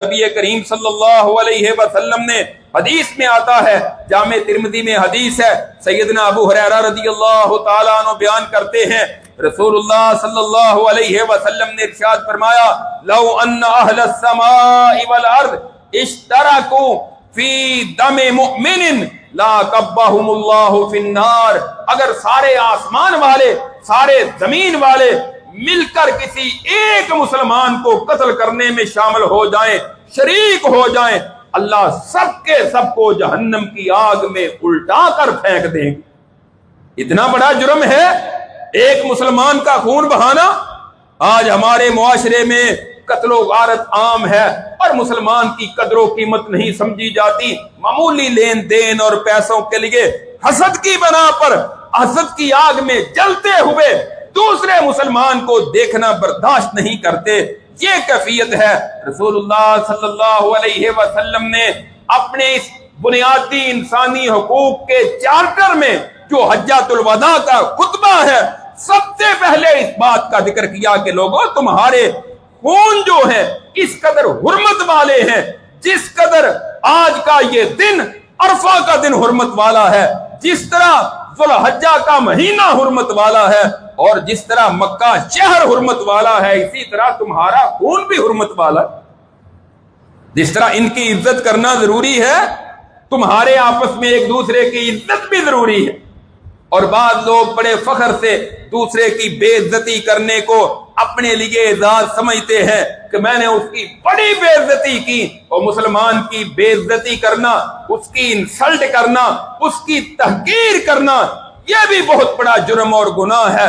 नबी करीम सल्लल्लाहु अलैहि वसल्लम ने हदीस में आता है, जामे तिर्मिज़ी में हदीस है, सैयदना अबू हुरैरा रज़ियल्लाहु ताला अन्हु बयान करते हैं, रसूलुल्लाह सल्लल्लाहु अलैहि वसल्लम ने इरशाद फरमाया, लौ अन्न अहलस समाई वल अर्द इश्तरकू फी दमे मुमिनिन ला कब्बहुमुल्लाहु फिन्नार। अगर सारे आसमान वाले, सारे जमीन वाले मिलकर किसी एक मुसलमान को कत्ल करने में शामिल हो जाएं, शरीक हो जाएं, अल्लाह सबके सबको जहन्नम की आग में उल्टा कर फेंक देंगे। इतना बड़ा जुर्म है एक मुसलमान का खून बहाना। आज हमारे मुआशरे में कत्लो गारत आम है और मुसलमान की कदरों कीमत नहीं समझी जाती। मामूली लेन देन और पैसों के लिए हसद की बना पर हसद की आग में जलते हुए दूसरे मुसलमान को देखना बर्दाश्त नहीं करते। ये कैफियत है। रसूलुल्लाह सल्लल्लाहु अलैहि वसल्लम ने अपने इस बुनियादी इंसानी हुकूक के चार्टर में जो हज्जातुल वदा का खुतबा है, सबसे पहले इस बात का जिक्र किया कि लोगों, तुम्हारे खून जो है इस कदर हुर्मत वाले हैं, जिस कदर आज का ये दिन अरफा का दिन हुर्मत वाला है, जिस तरह जुल्हज्जा का महीना हुर्मत वाला है और जिस तरह मक्का शहर हुर्मत वाला है, इसी तरह तुम्हारा खून भी हुर्मत वाला है। जिस तरह इनकी इज्जत करना जरूरी है, तुम्हारे आपस में एक दूसरे की इज्जत भी जरूरी है। और बाद लोग बड़े फख्र से दूसरे की बेइज्जती करने को अपने लिए एजाज समझते हैं कि मैंने उसकी बड़ी बेइज्जती की। और मुसलमान की बेइज्जती करना, उसकी इंसल्ट करना, उसकी तहकीर करना, यह भी बहुत बड़ा जुर्म और गुनाह है।